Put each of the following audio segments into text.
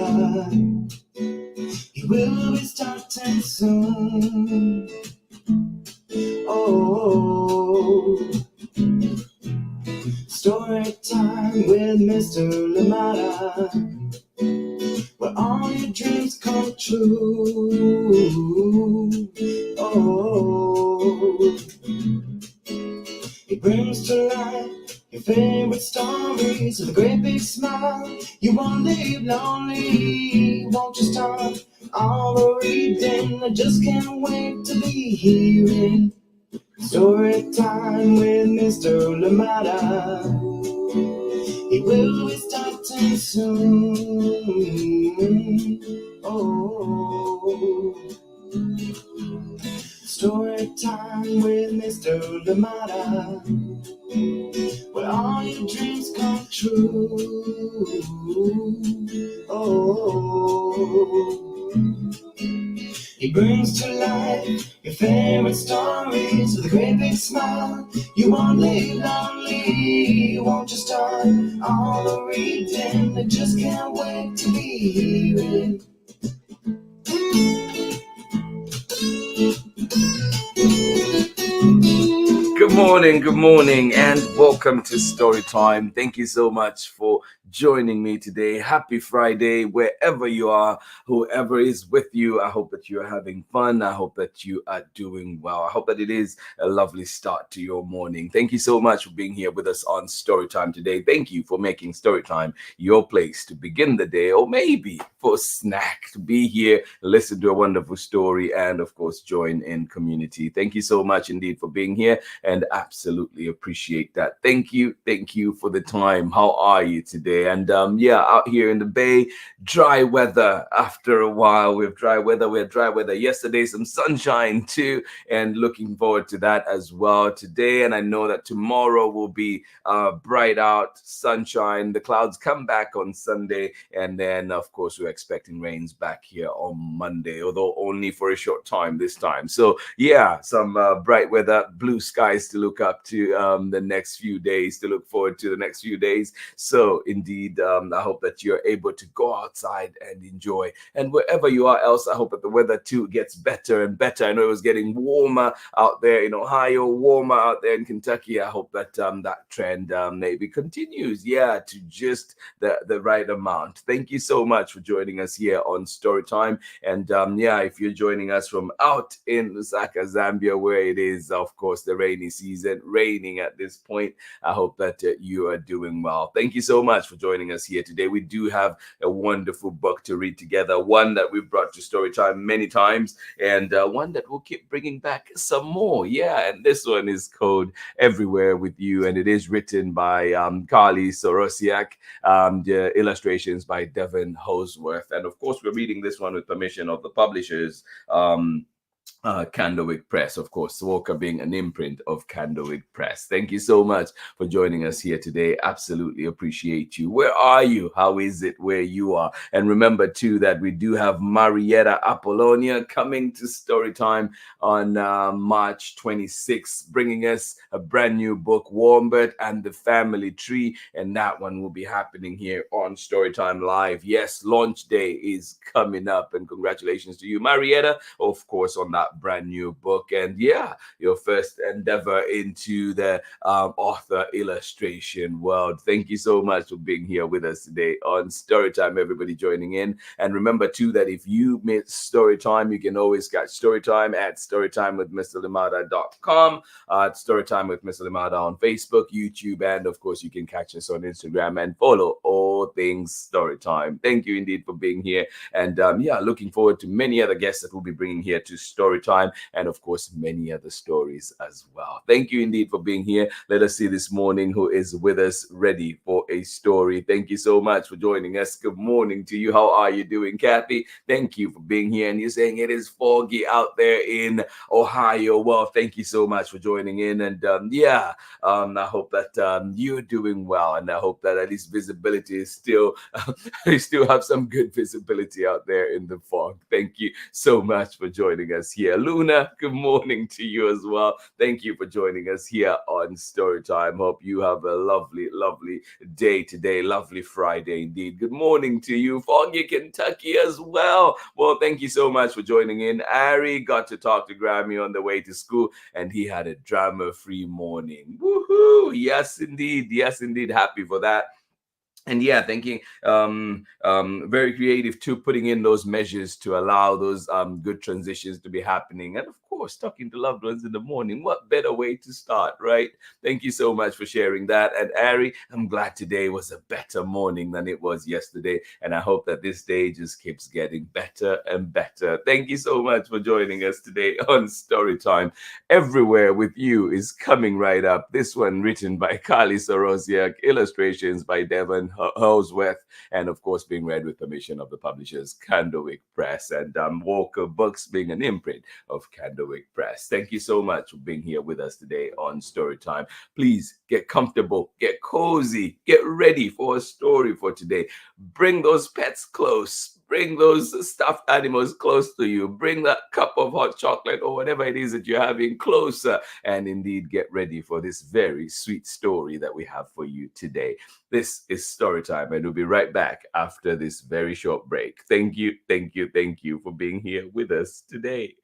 Limata. He will be starting soon. Oh, story time with Mr. Limata, where all your dreams come true. Oh, he brings to life your favorite stories with a great big smile. You won't live lonely, won't you start all the reading? I just can't wait to be hearing story time with Mr. Limata. He will be starting soon. Oh, story time with Mr. Limata, where all your dreams come true. Oh, he brings to life your favorite stories with a great big smile. You won't live lonely, won't you start all the reading? I just can't wait to be hearing. Good morning, and welcome to Storytime. Thank you so much for joining me today. Happy Friday, wherever you are, whoever is with you. I hope that you are having fun. I hope that you are doing well. I hope that it is a lovely start to your morning. Thank you so much for being here with us on Storytime today. Thank you for making Storytime your place to begin the day, or maybe for a snack, to be here, listen to a wonderful story, and of course, join in community. Thank you so much indeed for being here, and absolutely appreciate that. Thank you for the time. How are you today? And out here in the Bay, dry weather. After a while, we had dry weather yesterday, some sunshine too, and looking forward to that as well today. And I know that tomorrow will be bright out, sunshine. The clouds come back on Sunday, and then of course we're expecting rains back here on Monday, although only for a short time this time. So yeah, some bright weather, blue skies to look up to the next few days, to look forward to the next few days. So indeed, I hope that you're able to go outside and enjoy. And wherever you are else, I hope that the weather too gets better and better. I know it was getting warmer out there in Ohio, warmer out there in Kentucky. I hope that that trend maybe continues, to just the right amount. Thank you so much for joining us here on Storytime. And if you're joining us from out in Lusaka, Zambia, where it is, of course, the rainy season, raining at this point, I hope that you are doing well. Thank you so much for joining us here today. We do have a wonderful book to read together, one that we've brought to Storytime many times, and one that we'll keep bringing back some more. And this one is called Everywhere With You, and it is written by CARLIE, SOROSIAK, the illustrations by DEVON, HALZWORTH, and of course we're reading this one with permission of the publishers, Candlewick Press, of course, Walker being an imprint of Candlewick Press. Thank you so much for joining us here today. Absolutely appreciate you. Where are you? How is it where you are? And remember too that we do have Marietta Apollonia coming to Storytime on March 26th, bringing us a brand new book, Warbird and the Family Tree, and that one will be happening here on Storytime Live. Yes, launch day is coming up, and congratulations to you, Marietta, of course, on that brand new book, and your first endeavor into the author illustration world. Thank you so much for being here with us today on Storytime, everybody joining in. And remember too that if you miss Storytime, you can always catch Storytime at storytimewithmrlimata.com, at Storytime with Mr. Limata on Facebook, YouTube, and of course you can catch us on Instagram and follow all things Storytime. Thank you indeed for being here, and looking forward to many other guests that we'll be bringing here to Storytime, and of course many other stories as well. Thank you indeed for being here. Let us see this morning who is with us ready for a story. Thank you so much for joining us. Good morning to you. How are you doing, Kathy? Thank you for being here. And you're saying it is foggy out there in Ohio. Well, thank you so much for joining in, and I hope that you're doing well, and I hope that at least visibility is still you still have some good visibility out there in the fog. Thank you so much for joining us us here. Luna, good morning to you as well. Thank you for joining us here on Storytime. Hope you have a lovely, lovely day today. Lovely Friday indeed. Good morning to you, Foggy, Kentucky as well. Well, thank you so much for joining in. Ari got to talk to Grammy on the way to school, and he had a drama-free morning. Woohoo! Yes, indeed. Yes, indeed. Happy for that. And yeah, thinking very creative too, putting in those measures to allow those good transitions to be happening. And of course, talking to loved ones in the morning. What better way to start, right? Thank you so much for sharing that. And Ari, I'm glad today was a better morning than it was yesterday. And I hope that this day just keeps getting better and better. Thank you so much for joining us today on Storytime. Everywhere with You is coming right up. This one written by CARLIE, SOROSIAK, illustrations by DEVON, HALZWORTH, and of course being read with permission of the publishers Candlewick Press, and Walker Books being an imprint of Candlewick Press. Thank you so much for being here with us today on Storytime. Please get comfortable, get cozy, get ready for a story for today. Bring those pets close. Bring those stuffed animals close to you. Bring that cup of hot chocolate or whatever it is that you're having closer. And indeed, get ready for this very sweet story that we have for you today. This is Storytime, and we'll be right back after this very short break. Thank you, thank you, thank you for being here with us today.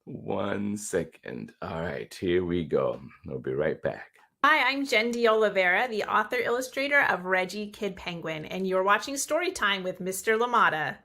1 second. All right, here we go. We'll be right back. Hi, I'm Jen D. Oliveira, the author-illustrator of Reggie Kid Penguin, and you're watching Storytime with Mr. Limata.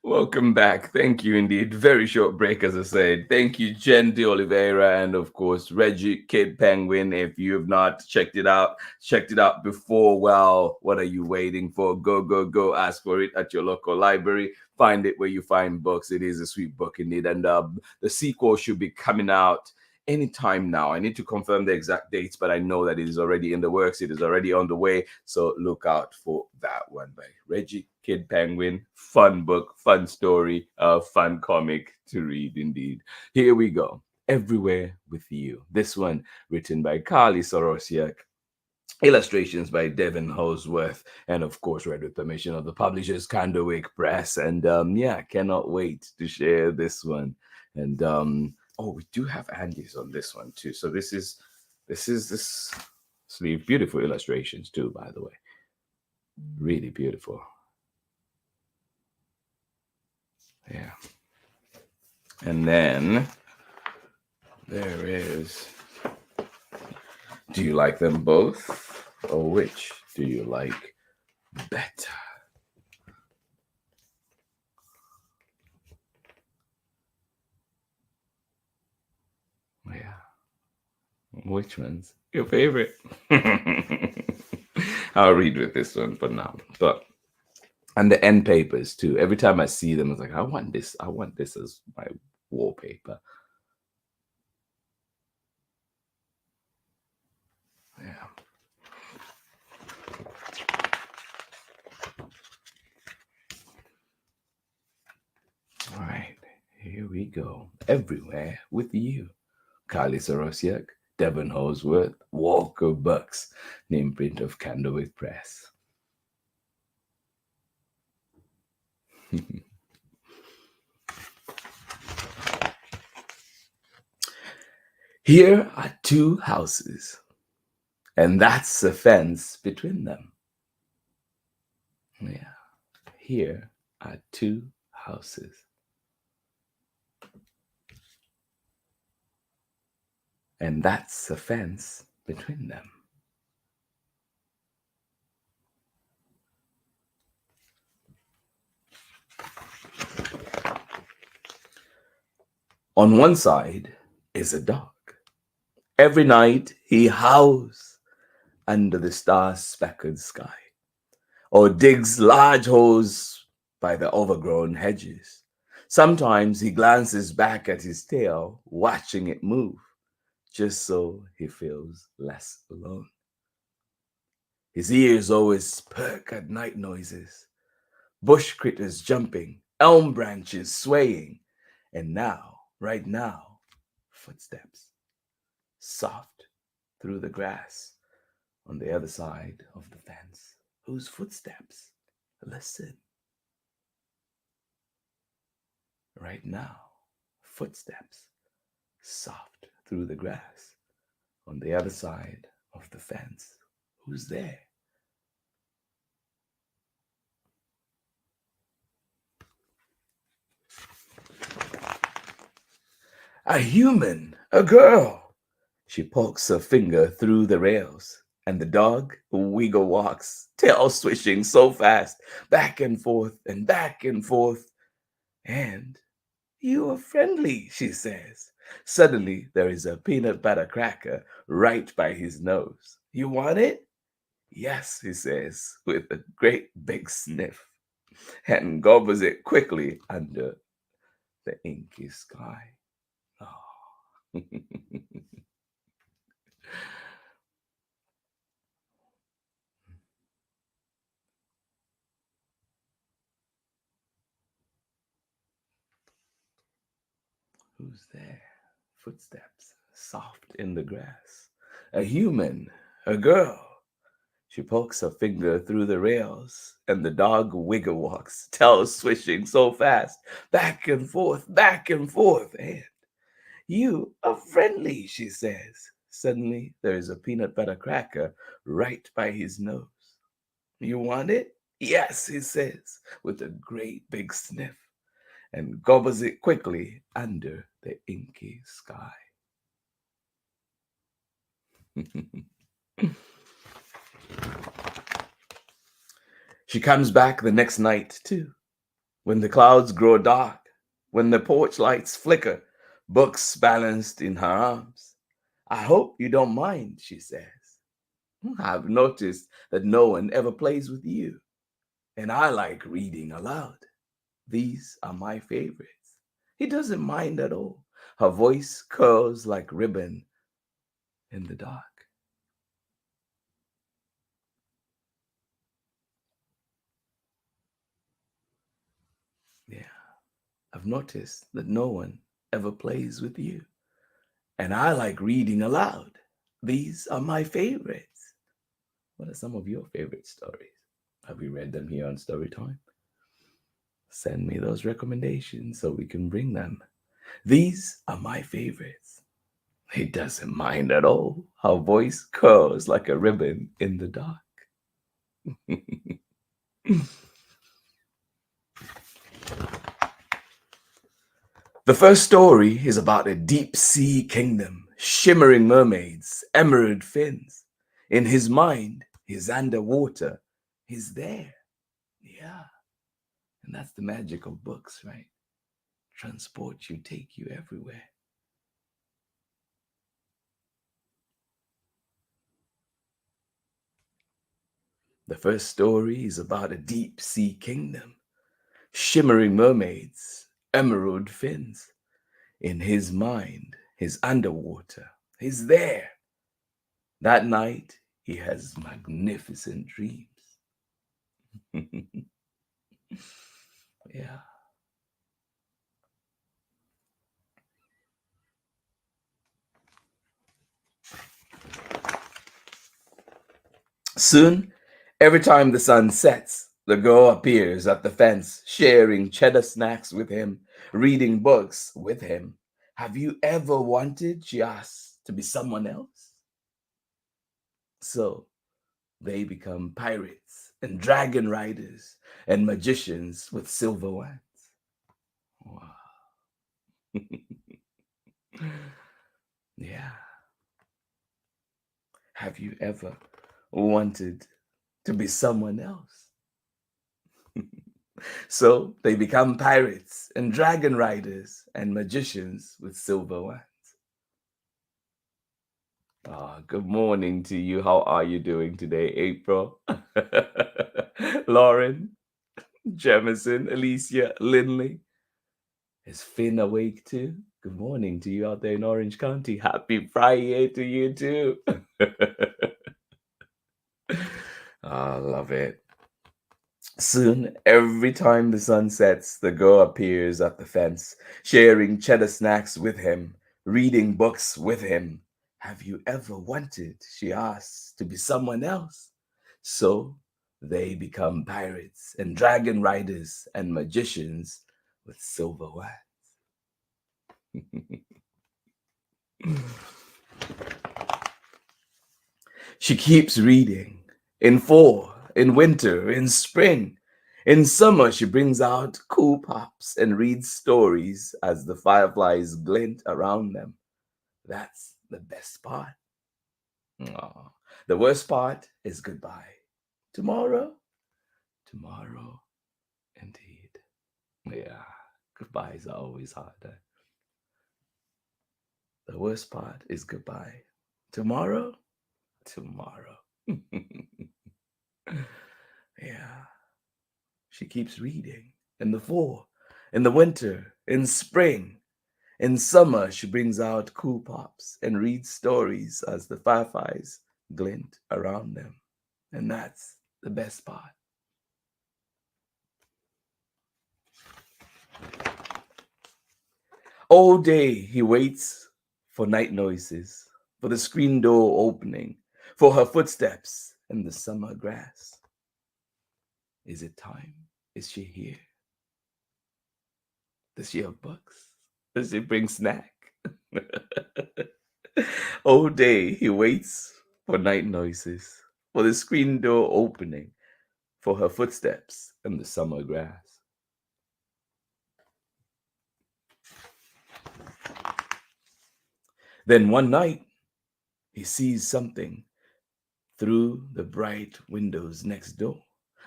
Welcome back. Thank you indeed. Very short break, as I said. Thank you, Jen De Oliveira, and of course, Reggie Kid Penguin. If you have not checked it out before, well, what are you waiting for? Go, go, go. Ask for it at your local library. Find it where you find books. It is a sweet book indeed. And the sequel should be coming out anytime now. I need to confirm the exact dates, but I know that it is already in the works. It is already on the way. So look out for that one by Reggie Kid Penguin. Fun book, fun story, fun comic to read indeed. Here we go. Everywhere with You. This one written by CARLIE, SOROSIAK. Illustrations by DEVON, HALZWORTH, and of course read with permission of the publishers Candlewick Press. And yeah, cannot wait to share this one. And oh, we do have Andy's on this one too. So this is this sleeve. Beautiful illustrations too, by the way. Really beautiful. Yeah. And then there is, do you like them both? Or which do you like better? Yeah. Which one's your favorite? I'll read with this one for now. But and the end papers too. Every time I see them, it's like, I want this as my wallpaper. Yeah. All right, here we go. Everywhere with You. CARLIE, SOROSIAK, DEVON, HALZWORTH, Walker Books, the imprint of Candlewick Press. Here are two houses, and that's the fence between them. Yeah, here are two houses, and that's the fence between them. On one side is a dog. Every night he howls under the star-speckled sky, or digs large holes by the overgrown hedges. Sometimes he glances back at his tail, watching it move, just so he feels less alone. His ears always perk at night noises, bush critters jumping, elm branches swaying, and now, right now, footsteps, soft through the grass on the other side of the fence. Whose footsteps? Listen. Right now, footsteps soft through the grass on the other side of the fence. Who's there? A human, a girl. She pokes her finger through the rails, and the dog wiggle walks, tail swishing so fast, back and forth and back and forth. And you are friendly, she says. Suddenly, there is a peanut butter cracker right by his nose. You want it? Yes, he says, with a great big sniff, and gobbles it quickly under the inky sky. Oh. Who's there? Footsteps, soft in the grass. A human, a girl. She pokes her finger through the rails, and the dog wiggle walks, tail swishing so fast, back and forth, and you are friendly, she says. Suddenly, there is a peanut butter cracker right by his nose. You want it? Yes, he says, with a great big sniff, and gobbles it quickly under the inky sky. She comes back the next night, too, when the clouds grow dark, when the porch lights flicker, books balanced in her arms. I hope you don't mind, she says. I've noticed that no one ever plays with you, and I like reading aloud. These are my favorites. He doesn't mind at all. Her voice curls like ribbon in the dark. Yeah, I've noticed that no one ever plays with you, and I like reading aloud. These are my favorites. What are some of your favorite stories? Have we read them here on Storytime? Send me those recommendations so we can bring them. These are my favorites. He doesn't mind at all. Her voice curls like a ribbon in the dark. The first story is about a deep sea kingdom, shimmering mermaids, emerald fins. In his mind, he's underwater. He's there. Yeah. And that's the magic of books, right? Transport you, take you everywhere. The first story is about a deep sea kingdom, shimmering mermaids, emerald fins. In his mind, he's underwater. He's there. That night, he has magnificent dreams. Yeah. Soon, every time the sun sets, the girl appears at the fence, sharing cheddar snacks with him, reading books with him. Have you ever wanted, she asks, to be someone else? So they become pirates and dragon riders and magicians with silver wands. Wow. Yeah. Have you ever wanted to be someone else? So they become pirates and dragon riders and magicians with silver wands. Good morning to you. How are you doing today, April? Lauren, Jemison, Alicia, Lindley. Is Finn awake too? Good morning to you out there in Orange County. Happy Friday to you too. I love it. Soon, every time the sun sets, the girl appears at the fence, sharing cheddar snacks with him, reading books with him. Have you ever wanted, she asks, to be someone else? So they become pirates and dragon riders and magicians with silver wax. She keeps reading. In fall, in winter, in spring. In summer, she brings out cool pops and reads stories as the fireflies glint around them. That's the best part. Aw. The worst part is goodbye. Tomorrow, tomorrow, indeed. Yeah, goodbyes are always harder. The worst part is goodbye. Tomorrow, tomorrow. Yeah. She keeps reading. In the fall, in the winter, in spring, in summer, she brings out cool pops and reads stories as the fireflies glint around them. And that's the best part. All day he waits for night noises, for the screen door opening, for her footsteps in the summer grass. Is it time? Is she here? Does she have books? Does she bring snack? All day he waits for night noises, for the screen door opening, for her footsteps in the summer grass. Then one night he sees something through the bright windows next door.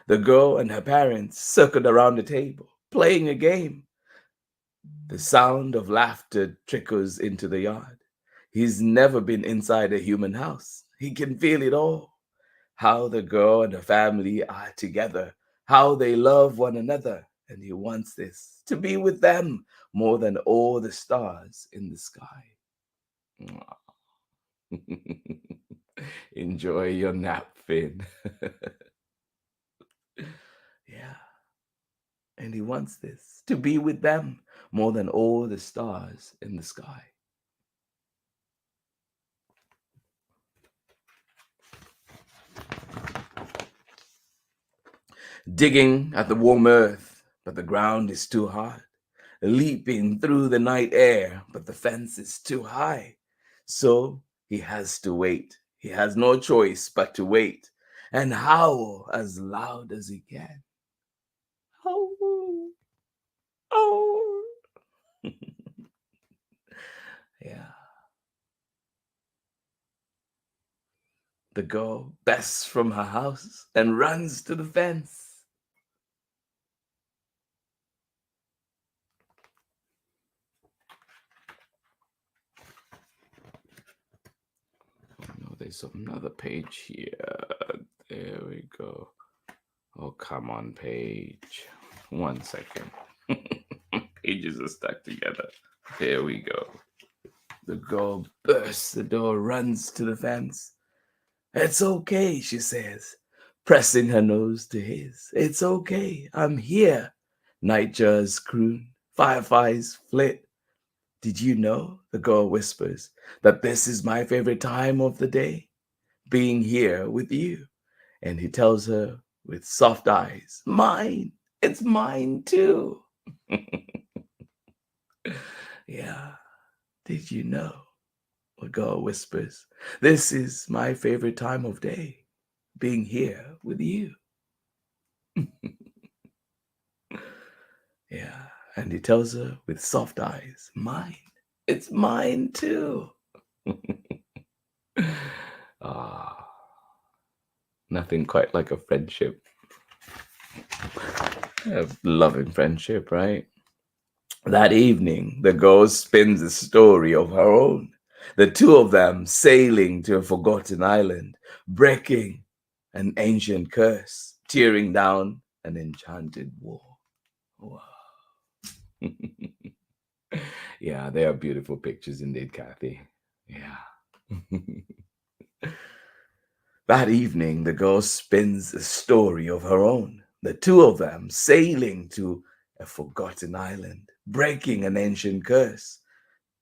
The girl and her parents circled around the table, playing a game. The sound of laughter trickles into the yard. He's never been inside a human house. He can feel it all. How the girl and her family are together, how they love one another. And he wants this, to be with them more than all the stars in the sky. Enjoy your nap, Finn. Yeah. And he wants this, to be with them more than all the stars in the sky. Digging at the warm earth, but the ground is too hard. Leaping through the night air, but the fence is too high. So he has to wait. He has no choice but to wait and howl as loud as he can. Oh, oh. Yeah. The girl bests from her house and runs to the fence. Oh no, there's another page here. There we go. Oh, come on, page. 1 second. Pages are stuck together. There we go. The girl bursts the door, runs to the fence. It's okay, she says, pressing her nose to his. It's okay, I'm here. Nightjars croon, fireflies flit. Did you know, the girl whispers, that this is my favorite time of the day? Being here with you. And he tells her with soft eyes, mine, it's mine too. Yeah, did you know? The girl whispers, this is my favorite time of day, being here with you. Yeah, and he tells her with soft eyes, mine, it's mine too. Ah, nothing quite like a friendship. A loving friendship, right? That evening, the girl spins a story of her own. The two of them sailing to a forgotten island, breaking an ancient curse, tearing down an enchanted wall. Wow. Yeah, they are beautiful pictures indeed, Kathy. Yeah. That evening, the girl spins a story of her own. The two of them sailing to a forgotten island, breaking an ancient curse,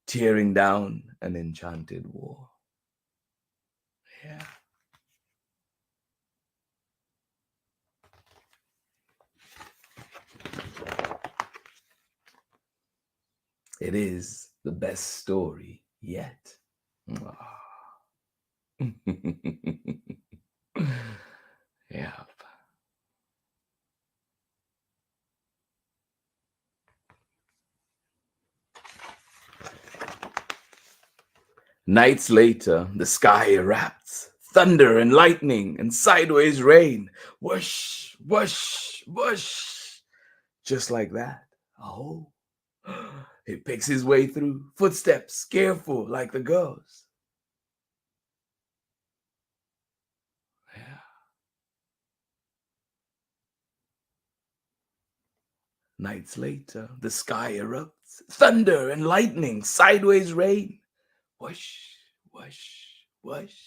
tearing down an enchanted wall. Yeah. It is the best story yet. Yeah. Nights later, the sky erupts. Thunder and lightning and sideways rain. Whoosh, whoosh, whoosh. Just like that. Oh. He picks his way through, footsteps careful like the girls. Yeah. Nights later, the sky erupts. Thunder and lightning, sideways rain. Whoosh, whoosh, whoosh.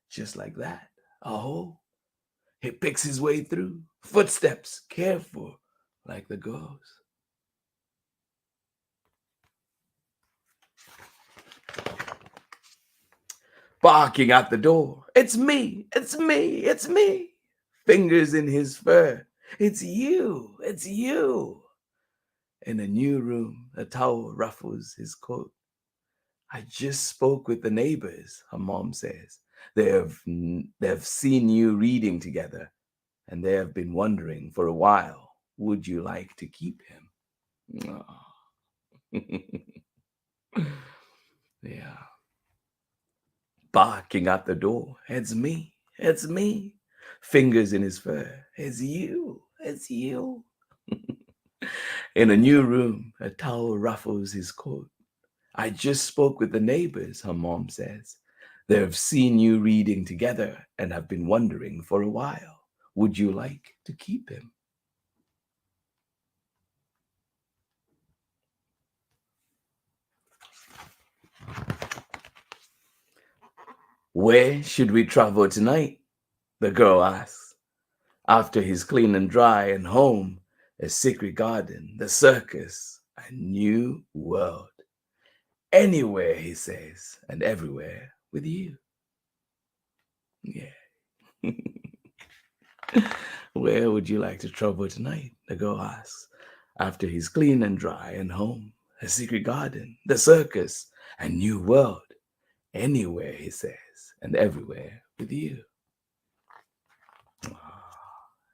Just like that. Oh. He picks his way through, footsteps careful like the girls. Barking at the door. It's me, it's me, it's me. Fingers in his fur. It's you, it's you. In a new room, a towel ruffles his coat. I just spoke with the neighbors, her mom says. They've seen you reading together, and they have been wondering for a while, would you like to keep him? Oh. Yeah. Barking at the door. It's me. It's me. Fingers in his fur. It's you. It's you. In a new room, a towel ruffles his coat. I just spoke with the neighbors, her mom says. They've seen you reading together and have been wondering for a while. Would you like to keep him? Where should we travel tonight? The girl asks. After he's clean and dry and home, a secret garden, the circus, a new world. Anywhere, he says, and everywhere with you. Yeah. Where would you like to travel tonight? The girl asks. After he's clean and dry and home, a secret garden, the circus, a new world. Anywhere, he says, and everywhere with you.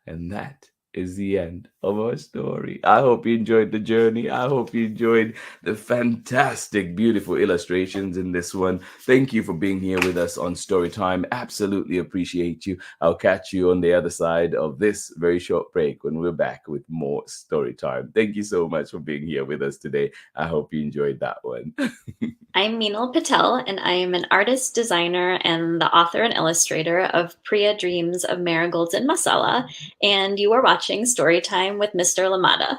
And that is the end of our story. I hope you enjoyed the journey. I hope you enjoyed the fantastic, beautiful illustrations in this one. Thank you for being here with us on Storytime. Absolutely appreciate you. I'll catch you on the other side of this very short break when we're back with more Storytime. Thank you so much for being here with us today. I hope you enjoyed that one. I'm Meenal Patel, and I am an artist, designer, and the author and illustrator of Priya Dreams of Marigolds and Masala, and you are watching Storytime with Mr. Limata.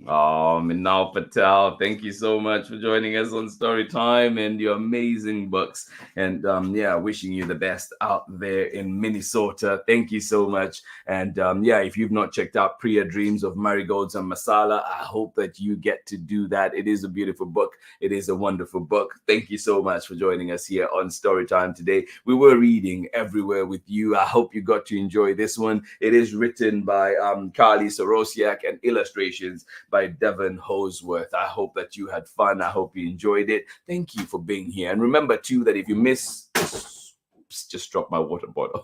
Oh, Meenal Patel, thank you so much for joining us on Storytime and your amazing books. And yeah, wishing you the best out there in Minnesota. Thank you so much. And yeah, if you've not checked out Priya Dreams of Marigolds and Masala, I hope that you get to do that. It is a beautiful book. It is a wonderful book. Thank you so much for joining us here on Storytime today. We were reading Everywhere with You. I hope you got to enjoy this one. It is written by CARLIE, SOROSIAK, and illustrations by DEVON. I hope that you had fun. I hope you enjoyed it. Thank you for being here. And remember too that if you miss, just drop my water bottle.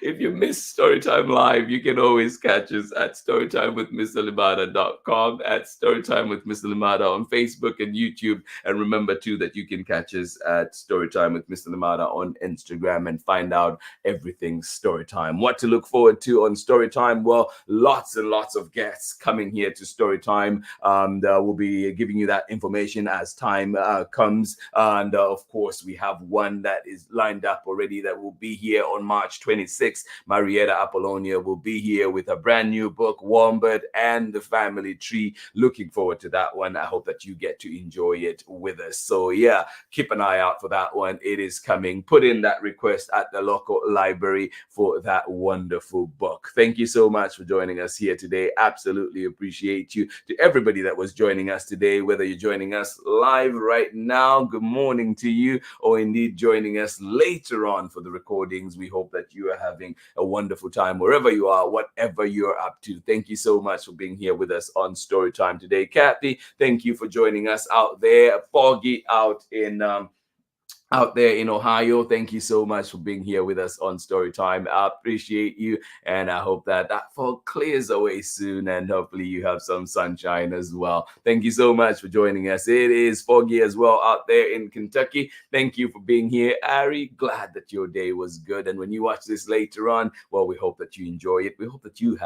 If you miss Storytime Live, you can always catch us at storytimewithmrlimata.com, at Storytime with Mr. Limata on Facebook and YouTube. And remember, too, that you can catch us at Storytime with Mr. Limata on Instagram and find out everything Storytime. What to look forward to on Storytime? Well, lots and lots of guests coming here to Storytime. We'll be giving you that information as time comes. And of course, we have one that is lined up already that will be here on March 26th. Marietta Apollonia will be here with a brand new book, Wombat and the Family Tree. Looking forward to that one. I hope that you get to enjoy it with us. So yeah, keep an eye out for that one. It is coming. Put in that request at the local library for that wonderful book. Thank you so much for joining us here today. Absolutely appreciate you. To everybody that was joining us today, whether you're joining us live right now, good morning to you, or indeed joining us later on for the recordings. We hope that you are having having a wonderful time wherever you are, whatever you're up to. Thank you so much for being here with us on Storytime today. Kathy, thank you for joining us out there. Foggy out there in Ohio. Thank you so much for being here with us on Storytime. I appreciate you, and I hope that fog clears away soon, and hopefully you have some sunshine as well. Thank you so much for joining us. It is foggy as well out there in Kentucky. Thank you for being here, Ari. Glad that your day was good, and when you watch this later on, well, we hope that you enjoy it. We hope that you've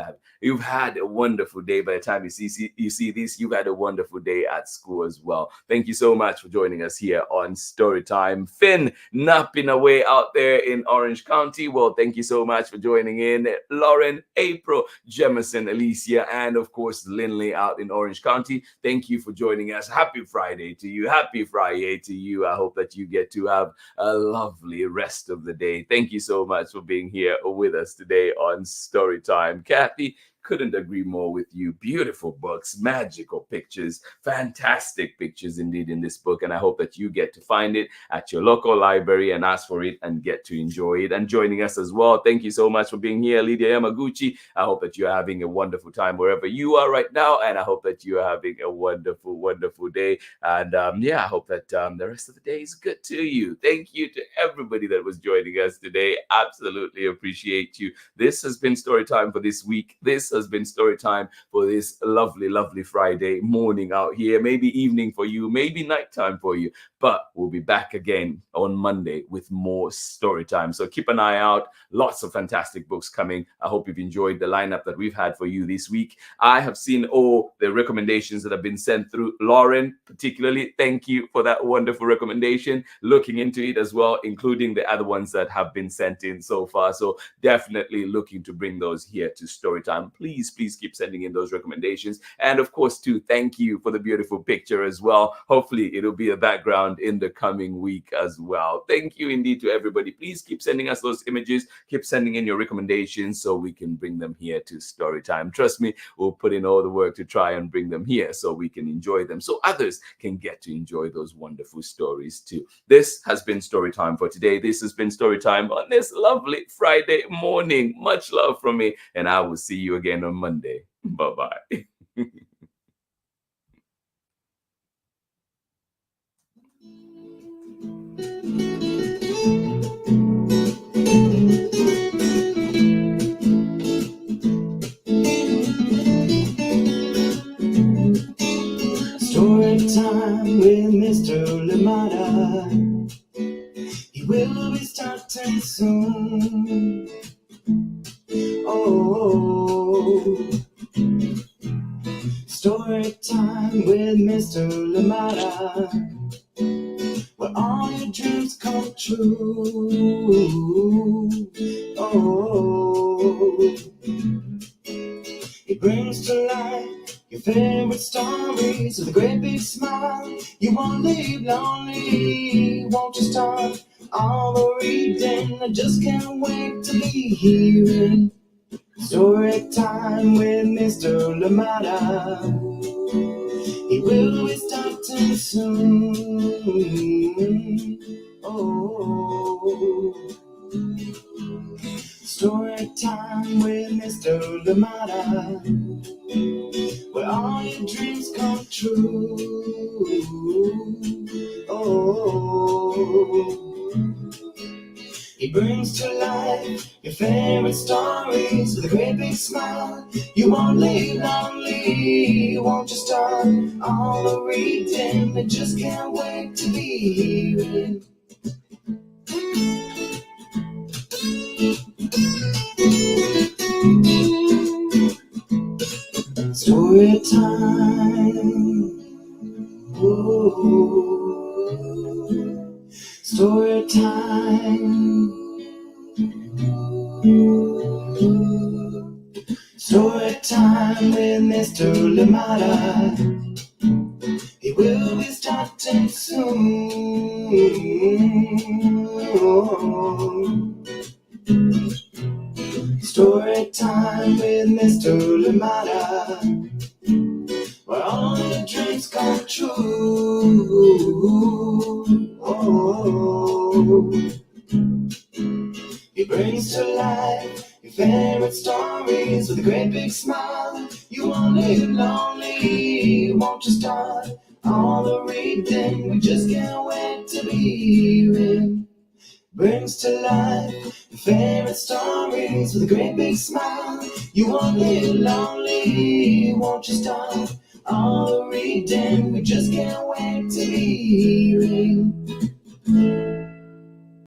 had a wonderful day. By the time you see this, you've had a wonderful day at school as well. Thank you so much for joining us here on Storytime. Finn napping away out there in Orange County. Well, thank you so much for joining in. Lauren, April, Jemison, Alicia, and of course, Lindley out in Orange County. Thank you for joining us. Happy Friday to you. Happy Friday to you. I hope that you get to have a lovely rest of the day. Thank you so much for being here with us today on Storytime. Kathy, couldn't agree more with you. Beautiful books, magical pictures, fantastic pictures indeed in this book. And I hope that you get to find it at your local library and ask for it and get to enjoy it. And joining us as well, thank you so much for being here, Lydia Yamaguchi. I hope that you're having a wonderful time wherever you are right now. And I hope that you are having a wonderful, wonderful day. And I hope that the rest of the day is good to you. Thank you to everybody that was joining us today. Absolutely appreciate you. This has been Storytime for this week. This has been Storytime for this lovely, lovely Friday morning out here. Maybe evening for you, maybe nighttime for you. But we'll be back again on Monday with more Storytime. So keep an eye out. Lots of fantastic books coming. I hope you've enjoyed the lineup that we've had for you this week. I have seen all the recommendations that have been sent through. Lauren, particularly, thank you for that wonderful recommendation. Looking into it as well, including the other ones that have been sent in so far. So definitely looking to bring those here to Storytime. Please keep sending in those recommendations. And of course, too, thank you for the beautiful picture as well. Hopefully, it'll be a background in the coming week as well. Thank you indeed to everybody. Please keep sending us those images. Keep sending in your recommendations so we can bring them here to Storytime. Trust me, we'll put in all the work to try and bring them here so we can enjoy them, so others can get to enjoy those wonderful stories too. This has been Storytime for today. This has been Storytime on this lovely Friday morning. Much love from me, and I will see you again on Monday. Bye-bye. Storytime with Mr. Limata. He will be starting soon. Oh, Storytime with Mr. Limata, where all your dreams come true. Oh, he brings to life your favorite stories with a great big smile. You won't leave lonely, won't you start all the reading? I just can't wait to be hearing Storytime with Mr. Limata. He will be starting soon. Oh, Storytime with Mr. Limata, where all your dreams come true. Oh, he brings to life your favorite stories with a great big smile. You won't leave lonely, won't you start all the reading? I just can't wait to be hearing Storytime. Ooh, Storytime. Storytime with Mr. Limata. He will be starting soon. Storytime with Mr. Limata, where all your dreams come true. Oh, he brings to life life your favorite stories with a great big smile. You won't live lonely, won't you start all the reading? We just can't wait to be hearing. Brings to life your favorite stories with a great big smile. You won't live lonely, won't you start all the reading? We just can't wait to be hearing.